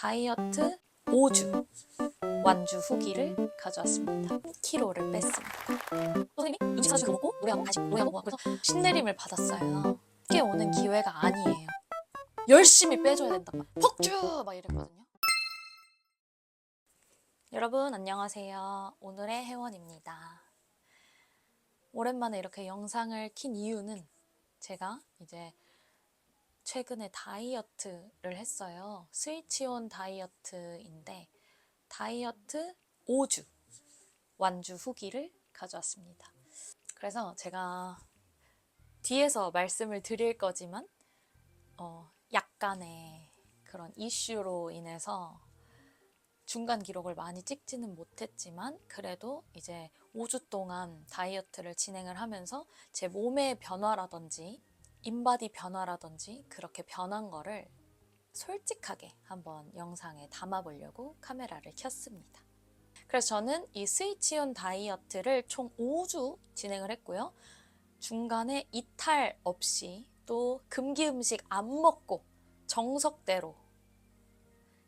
다이어트 5주 완주 후기를 가져왔습니다. 10kg를 뺐습니다. 선생님이 음식 사주시고 먹고 노래하고 간식 노래하고 그래서 신내림을 받았어요. 쉽게 오는 기회가 아니에요. 열심히 빼줘야 된단 말이에요. 폭주! 막 이랬거든요. 여러분 안녕하세요. 오늘의 혜원입니다. 오랜만에 이렇게 영상을 킨 이유는 제가 이제 최근에 다이어트를 했어요. 스위치온 다이어트인데 다이어트 5주 완주 후기를 가져왔습니다. 그래서 제가 뒤에서 말씀을 드릴 거지만 약간의 그런 이슈로 인해서 중간 기록을 많이 찍지는 못했지만 그래도 이제 5주 동안 다이어트를 진행을 하면서 제 몸의 변화라든지 인바디 변화라든지 그렇게 변한 거를 솔직하게 한번 영상에 담아보려고 카메라를 켰습니다. 그래서 저는 이 스위치온 다이어트를 총 5주 진행을 했고요. 중간에 이탈 없이 또 금기 음식 안 먹고 정석대로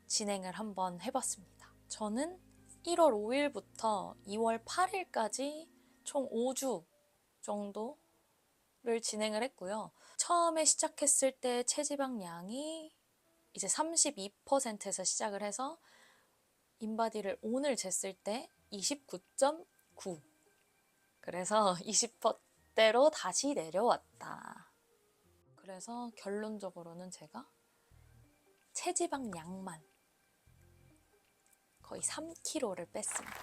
진행을 한번 해봤습니다. 저는 1월 5일부터 2월 8일까지 총 5주 정도를 진행을 했고요. 처음에 시작했을 때 체지방량이 이제 32%에서 시작을 해서 인바디를 오늘 쟀을 때 29.9. 그래서 20%대로 다시 내려왔다. 그래서 결론적으로는 제가 체지방량만 거의 3kg를 뺐습니다.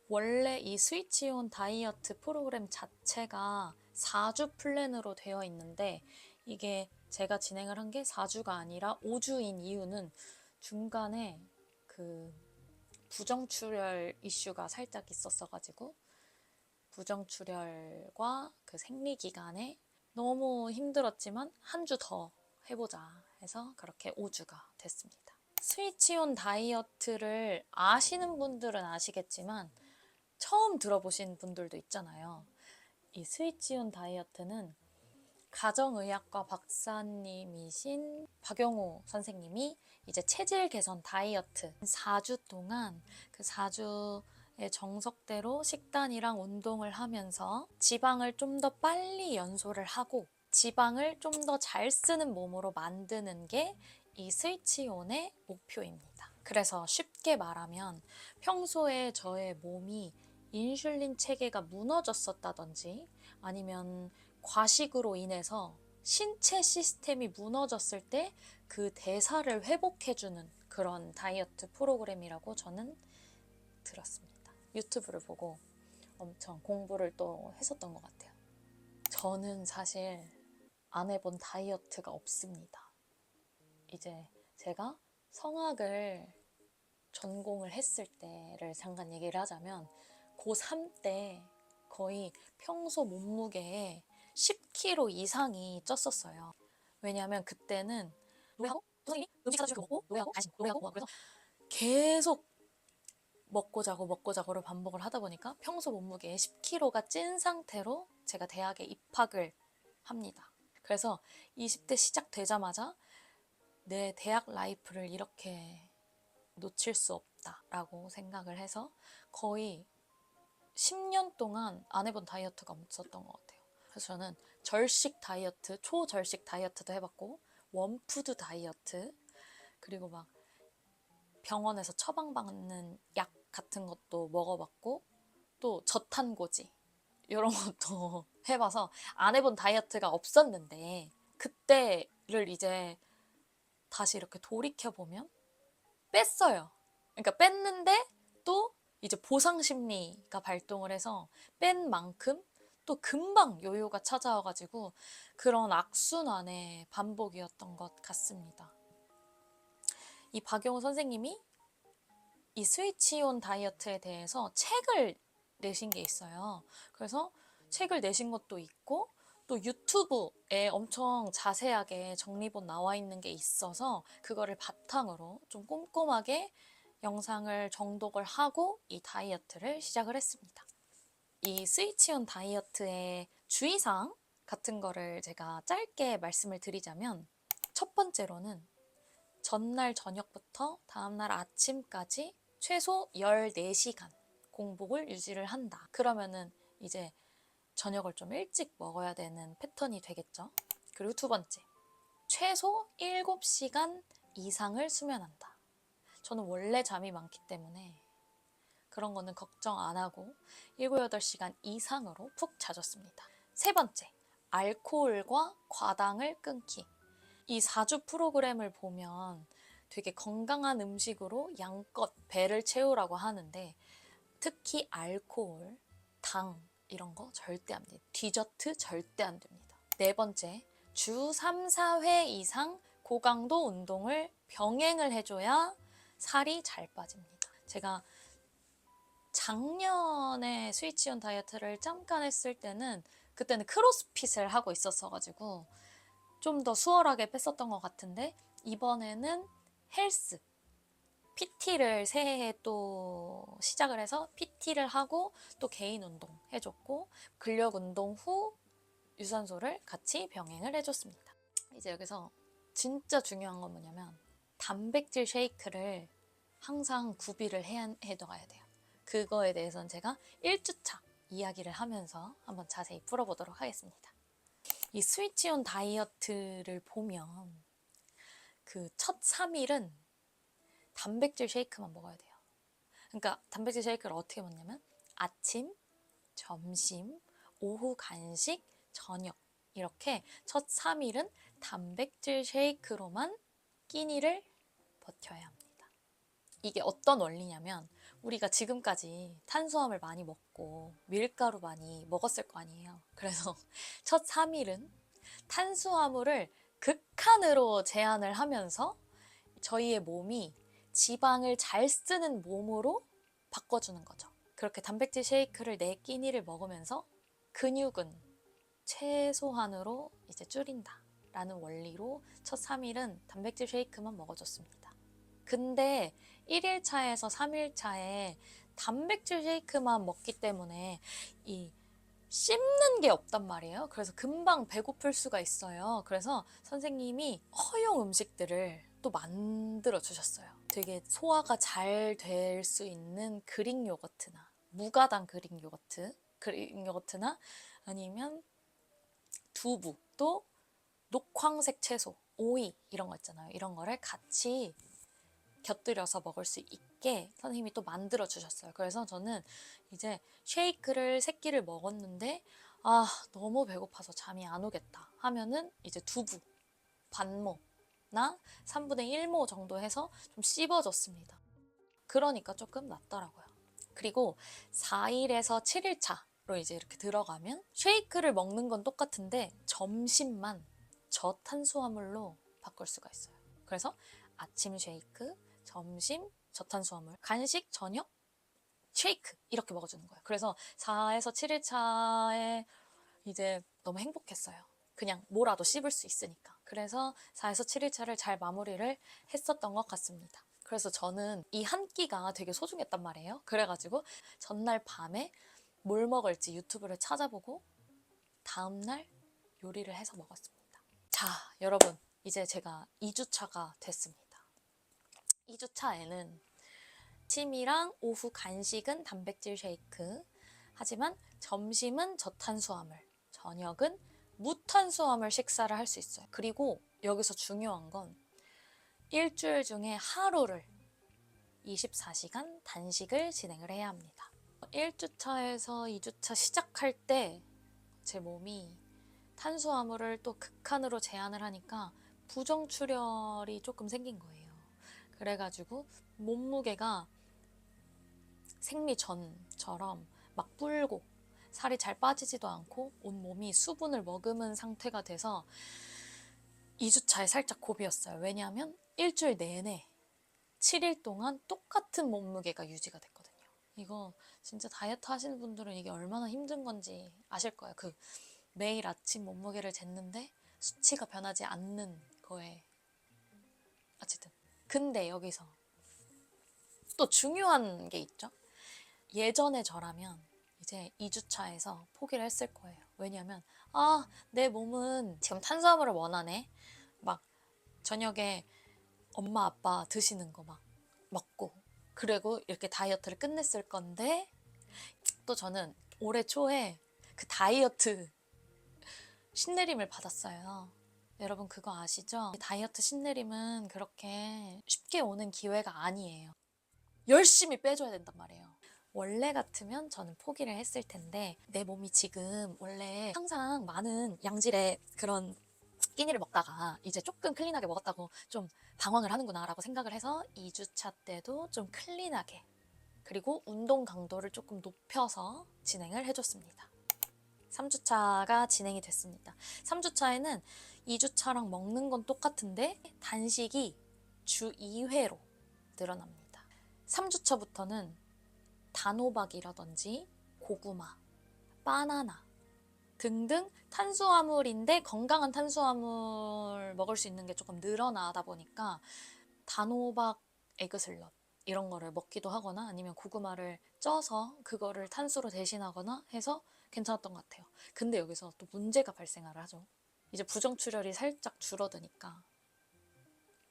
원래 이 스위치온 다이어트 프로그램 자체가 4주 플랜으로 되어 있는데 이게 제가 진행을 한 게 4주가 아니라 5주인 이유는 중간에 그 부정출혈 이슈가 살짝 있었어가지고 부정출혈과 그 생리기간에 너무 힘들었지만 한 주 더 해보자 해서 그렇게 5주가 됐습니다. 스위치온 다이어트를 아시는 분들은 아시겠지만 처음 들어보신 분들도 있잖아요. 이 스위치온 다이어트는 가정의학과 박사님이신 박영호 선생님이 이제 체질 개선 다이어트 4주 동안 그 4주의 정석대로 식단이랑 운동을 하면서 지방을 좀 더 빨리 연소를 하고 지방을 좀 더 잘 쓰는 몸으로 만드는 게 이 스위치온의 목표입니다. 그래서 쉽게 말하면 평소에 저의 몸이 인슐린 체계가 무너졌었다든지 아니면 과식으로 인해서 신체 시스템이 무너졌을 때 그 대사를 회복해주는 그런 다이어트 프로그램이라고 저는 들었습니다. 유튜브를 보고 엄청 공부를 또 했었던 것 같아요. 저는 사실 안 해본 다이어트가 없습니다. 이제 제가 성악을 전공을 했을 때를 잠깐 얘기를 하자면 고3 때 거의 평소 몸무게에 10kg 이상이 쪘었어요. 왜냐하면 그때는 노래하고 선생님이 음식 사다 주시고 먹고 노래하고 간식 노래하고 그래서 계속 먹고 자고를 반복을 하다 보니까 평소 몸무게의 10kg가 찐 상태로 제가 대학에 입학을 합니다. 그래서 20대 시작되자마자 내 대학 라이프를 이렇게 놓칠 수 없다라고 생각을 해서 거의 10년 동안 안 해본 다이어트가 없었던 것 같아요. 그래서 저는 절식 다이어트, 초절식 다이어트도 해봤고 원푸드 다이어트 그리고 막 병원에서 처방받는 약 같은 것도 먹어봤고 또 저탄고지 이런 것도 해봐서 안 해본 다이어트가 없었는데 그때를 이제 다시 이렇게 돌이켜보면 뺐어요. 그러니까 뺐는데 또 이제 보상 심리가 발동을 해서 뺀 만큼 또 금방 요요가 찾아와가지고 그런 악순환의 반복이었던 것 같습니다. 이 박용호 선생님이 이 스위치온 다이어트에 대해서 책을 내신 게 있어요. 그래서 책을 내신 것도 있고 또 유튜브에 엄청 자세하게 정리본 나와 있는 게 있어서 그거를 바탕으로 좀 꼼꼼하게 영상을 정독을 하고 이 다이어트를 시작을 했습니다. 이 스위치온 다이어트의 주의사항 같은 거를 제가 짧게 말씀을 드리자면 첫 번째로는 전날 저녁부터 다음날 아침까지 최소 14시간 공복을 유지를 한다. 그러면은 이제 저녁을 좀 일찍 먹어야 되는 패턴이 되겠죠. 그리고 두 번째, 최소 7시간 이상을 수면한다. 저는 원래 잠이 많기 때문에 그런 거는 걱정 안 하고 7, 8시간 이상으로 푹 자줬습니다. 세 번째, 알코올과 과당을 끊기. 이 4주 프로그램을 보면 되게 건강한 음식으로 양껏 배를 채우라고 하는데 특히 알코올, 당 이런 거 절대 안 돼요. 디저트 절대 안 됩니다. 네 번째, 주 3, 4회 이상 고강도 운동을 병행을 해줘야 살이 잘 빠집니다. 제가 작년에 스위치온 다이어트를 잠깐 했을 때는 그때는 크로스핏을 하고 있었어가지고 좀 더 수월하게 뺐었던 것 같은데 이번에는 헬스, PT를 새해에 또 시작을 해서 PT를 하고 또 개인 운동 해줬고 근력 운동 후 유산소를 같이 병행을 해줬습니다. 이제 여기서 진짜 중요한 건 뭐냐면 단백질 쉐이크를 항상 구비를 해둬야 돼요. 그거에 대해서는 제가 1주차 이야기를 하면서 한번 자세히 풀어보도록 하겠습니다. 이 스위치온 다이어트를 보면 그 첫 3일은 단백질 쉐이크만 먹어야 돼요. 그러니까 단백질 쉐이크를 어떻게 먹냐면 아침, 점심, 오후 간식, 저녁 이렇게 첫 3일은 단백질 쉐이크로만 끼니를 버텨야 합니다. 이게 어떤 원리냐면 우리가 지금까지 탄수화물 많이 먹고 밀가루 많이 먹었을 거 아니에요. 그래서 첫 3일은 탄수화물을 극한으로 제한을 하면서 저희의 몸이 지방을 잘 쓰는 몸으로 바꿔주는 거죠. 그렇게 단백질 쉐이크를 4끼니를 먹으면서 근육은 최소한으로 이제 줄인다 라는 원리로 첫 3일은 단백질 쉐이크만 먹어줬습니다. 근데 1일차에서 3일차에 단백질 쉐이크만 먹기 때문에 이 씹는 게 없단 말이에요. 그래서 금방 배고플 수가 있어요. 그래서 선생님이 허용 음식들을 또 만들어 주셨어요. 되게 소화가 잘 될 수 있는 그릭 요거트나 무가당 그릭 요거트나 아니면 두부, 또 녹황색 채소, 오이 이런 거 있잖아요. 이런 거를 같이 곁들여서 먹을 수 있게 선생님이 또 만들어 주셨어요. 그래서 저는 이제 쉐이크를 3끼를 먹었는데 너무 배고파서 잠이 안 오겠다 하면은 이제 두부 반모나 3분의 1모 정도 해서 좀 씹어줬습니다. 그러니까 조금 낫더라고요. 그리고 4일에서 7일차로 이제 이렇게 들어가면 쉐이크를 먹는 건 똑같은데 점심만 저탄수화물로 바꿀 수가 있어요. 그래서 아침 쉐이크, 점심 저탄수화물, 간식, 저녁 쉐이크 이렇게 먹어주는 거예요. 그래서 4에서 7일차에 이제 너무 행복했어요. 그냥 뭐라도 씹을 수 있으니까. 그래서 4에서 7일차를 잘 마무리를 했었던 것 같습니다. 그래서 저는 이 한 끼가 되게 소중했단 말이에요. 그래가지고 전날 밤에 뭘 먹을지 유튜브를 찾아보고 다음날 요리를 해서 먹었습니다. 자, 여러분 이제 제가 2주차가 됐습니다. 2주차에는 아침이랑 오후 간식은 단백질 쉐이크, 하지만 점심은 저탄수화물, 저녁은 무탄수화물 식사를 할 수 있어요. 그리고 여기서 중요한 건 일주일 중에 하루를 24시간 단식을 진행을 해야 합니다. 1주차에서 2주차 시작할 때 제 몸이 탄수화물을 또 극한으로 제한을 하니까 부정출혈이 조금 생긴 거예요. 그래가지고 몸무게가 생리전처럼 막 불고 살이 잘 빠지지도 않고 온몸이 수분을 머금은 상태가 돼서 2주차에 살짝 고비였어요. 왜냐하면 일주일 내내 7일 동안 똑같은 몸무게가 유지가 됐거든요. 이거 진짜 다이어트 하시는 분들은 이게 얼마나 힘든 건지 아실 거예요. 그 매일 아침 몸무게를 쟀는데 수치가 변하지 않는 거에 어쨌든 근데 여기서 또 중요한 게 있죠. 예전에 저라면 이제 2주차에서 포기를 했을 거예요. 왜냐면 내 몸은 지금 탄수화물을 원하네. 막 저녁에 엄마 아빠 드시는 거 막 먹고 그리고 이렇게 다이어트를 끝냈을 건데 또 저는 올해 초에 그 다이어트 신내림을 받았어요. 여러분 그거 아시죠? 다이어트 신내림은 그렇게 쉽게 오는 기회가 아니에요. 열심히 빼줘야 된단 말이에요. 원래 같으면 저는 포기를 했을 텐데 내 몸이 지금 원래 항상 많은 양질의 그런 끼니를 먹다가 이제 조금 클린하게 먹었다고 좀 방황을 하는구나 라고 생각을 해서 2주차 때도 좀 클린하게 그리고 운동 강도를 조금 높여서 진행을 해줬습니다. 3주차가 진행이 됐습니다. 3주차에는 2주차랑 먹는 건 똑같은데 단식이 주 2회로 늘어납니다. 3주차부터는 단호박이라든지 고구마, 바나나 등등 탄수화물인데 건강한 탄수화물 먹을 수 있는 게 조금 늘어나다 보니까 단호박 에그슬럿 이런 거를 먹기도 하거나 아니면 고구마를 쪄서 그거를 탄수로 대신하거나 해서 괜찮았던 것 같아요. 근데 여기서 또 문제가 발생을 하죠. 이제 부정출혈이 살짝 줄어드니까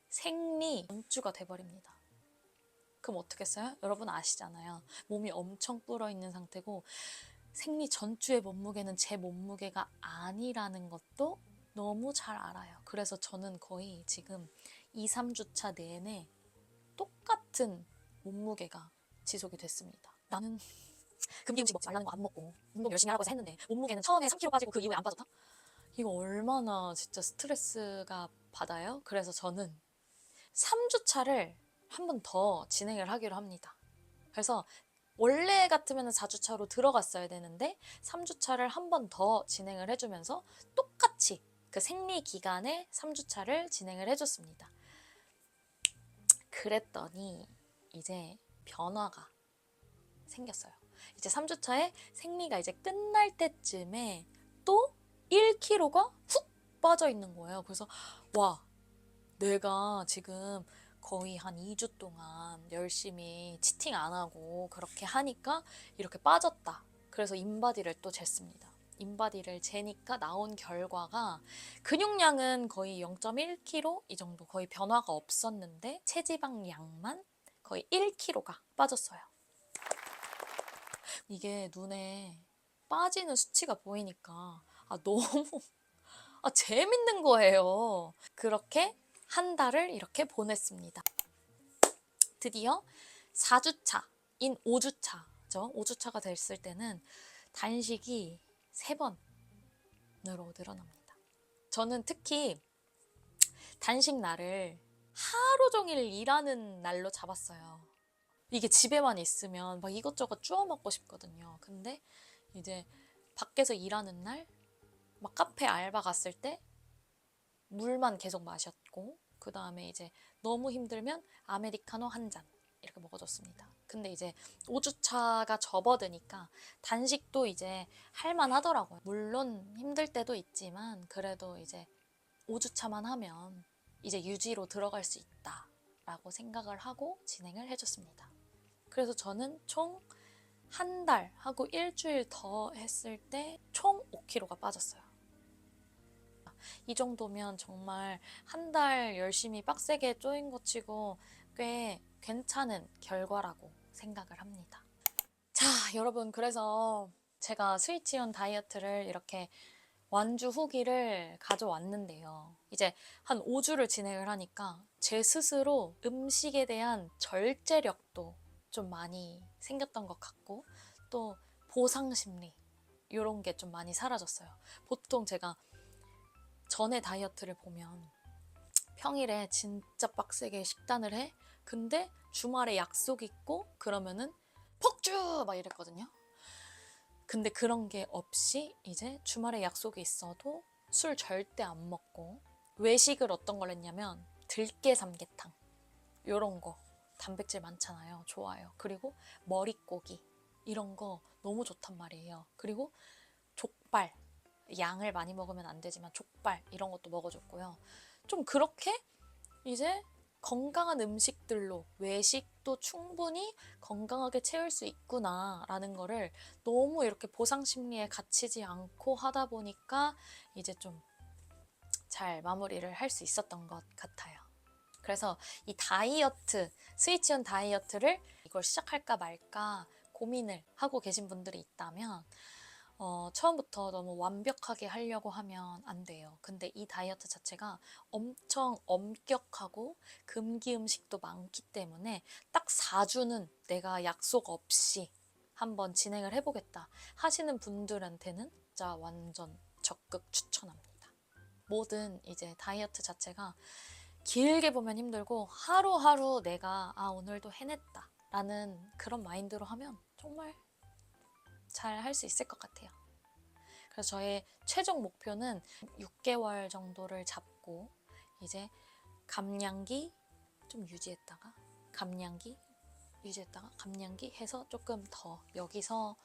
생리 전주가 돼버립니다. 그럼 어떻겠어요? 여러분 아시잖아요. 몸이 엄청 불어있는 상태고 생리 전주의 몸무게는 제 몸무게가 아니라는 것도 너무 잘 알아요. 그래서 저는 거의 지금 2, 3주차 내내 똑같은 몸무게가 지속이 됐습니다. 나는 금기 음식 먹지 말라는 거 안 먹고 운동 열심히 하라고 해서 했는데 몸무게는 처음에 3kg 빠지고 그 이후에 안 빠졌다? 이거 얼마나 진짜 스트레스가 받아요? 그래서 저는 3주차를 한 번 더 진행을 하기로 합니다. 그래서 원래 같으면 4주차로 들어갔어야 되는데 3주차를 한 번 더 진행을 해주면서 똑같이 그 생리 기간에 3주차를 진행을 해줬습니다. 그랬더니 이제 변화가 생겼어요. 이제 3주차에 생리가 이제 끝날 때쯤에 또 1kg가 훅 빠져 있는 거예요. 그래서 와, 내가 지금 거의 한 2주 동안 열심히 치팅 안 하고 그렇게 하니까 이렇게 빠졌다. 그래서 인바디를 또 쟀습니다. 인바디를 재니까 나온 결과가 근육량은 거의 0.1kg 이 정도 거의 변화가 없었는데 체지방량만 거의 1kg가 빠졌어요. 이게 눈에 빠지는 수치가 보이니까 너무 재밌는 거예요. 그렇게 한 달을 이렇게 보냈습니다. 드디어 4주차인 5주차죠. 5주차가 됐을 때는 단식이 3번으로 늘어납니다. 저는 특히 단식 날을 하루 종일 일하는 날로 잡았어요. 이게 집에만 있으면 막 이것저것 주워 먹고 싶거든요. 근데 이제 밖에서 일하는 날, 막 카페 알바 갔을 때 물만 계속 마셨고 그 다음에 이제 너무 힘들면 아메리카노 한 잔 이렇게 먹어줬습니다. 근데 이제 5주차가 접어드니까 단식도 이제 할만하더라고요. 물론 힘들 때도 있지만 그래도 이제 5주차만 하면 이제 유지로 들어갈 수 있다라고 생각을 하고 진행을 해줬습니다. 그래서 저는 총 한 달 하고 일주일 더 했을 때 총 5kg가 빠졌어요. 이 정도면 정말 한 달 열심히 빡세게 쪼인 것 치고 꽤 괜찮은 결과라고 생각을 합니다. 자, 여러분 그래서 제가 스위치온 다이어트를 이렇게 완주 후기를 가져왔는데요. 이제 한 5주를 진행을 하니까 제 스스로 음식에 대한 절제력도 좀 많이 생겼던 것 같고 또 보상 심리 이런 게 좀 많이 사라졌어요. 보통 제가 전에 다이어트를 보면 평일에 진짜 빡세게 식단을 해? 근데 주말에 약속 있고 그러면은 폭주! 막 이랬거든요. 근데 그런 게 없이 이제 주말에 약속이 있어도 술 절대 안 먹고 외식을 어떤 걸 했냐면 들깨 삼계탕 이런 거 단백질 많잖아요. 좋아요. 그리고 머릿고기 이런 거 너무 좋단 말이에요. 그리고 족발 양을 많이 먹으면 안 되지만 족발 이런 것도 먹어줬고요. 좀 그렇게 이제 건강한 음식들로 외식도 충분히 건강하게 채울 수 있구나 라는 거를 너무 이렇게 보상 심리에 갇히지 않고 하다 보니까 이제 좀 잘 마무리를 할 수 있었던 것 같아요. 그래서 이 다이어트, 스위치온 다이어트를 이걸 시작할까 말까 고민을 하고 계신 분들이 있다면 처음부터 너무 완벽하게 하려고 하면 안 돼요. 근데 이 다이어트 자체가 엄청 엄격하고 금기 음식도 많기 때문에 딱 4주는 내가 약속 없이 한번 진행을 해보겠다 하시는 분들한테는 진짜 완전 적극 추천합니다. 뭐든 이제 다이어트 자체가 길게 보면 힘들고 하루하루 내가 오늘도 해냈다 라는 그런 마인드로 하면 정말 잘 할 수 있을 것 같아요. 그래서 저의 최종 목표는 6개월 정도를 잡고 이제 감량기 좀 유지했다가 감량기 유지했다가 감량기 해서 조금 더 여기서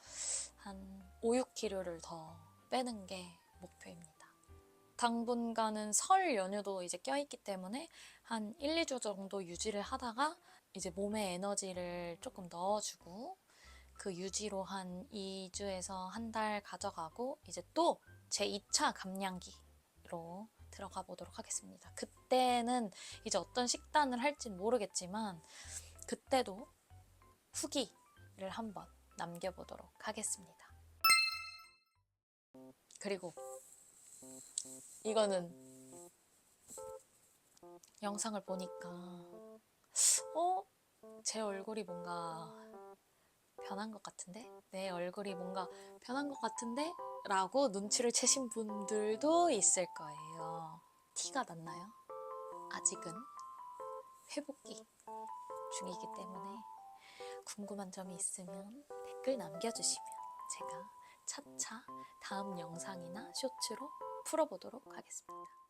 한 5, 6kg를 더 빼는 게 목표입니다. 당분간은 설 연휴도 이제 껴있기 때문에 한 1, 2주 정도 유지를 하다가 이제 몸에 에너지를 조금 넣어주고 그 유지로 한 2주에서 한 달 가져가고 이제 또 제 2차 감량기로 들어가 보도록 하겠습니다. 그때는 이제 어떤 식단을 할진 모르겠지만 그때도 후기를 한번 남겨보도록 하겠습니다. 그리고 이거는 영상을 보니까 제 얼굴이 뭔가 변한 것 같은데? 내 얼굴이 뭔가 변한 것 같은데? 라고 눈치를 채신 분들도 있을 거예요. 티가 났나요? 아직은 회복기 중이기 때문에 궁금한 점이 있으면 댓글 남겨주시면 제가 차차 다음 영상이나 쇼츠로 풀어보도록 하겠습니다.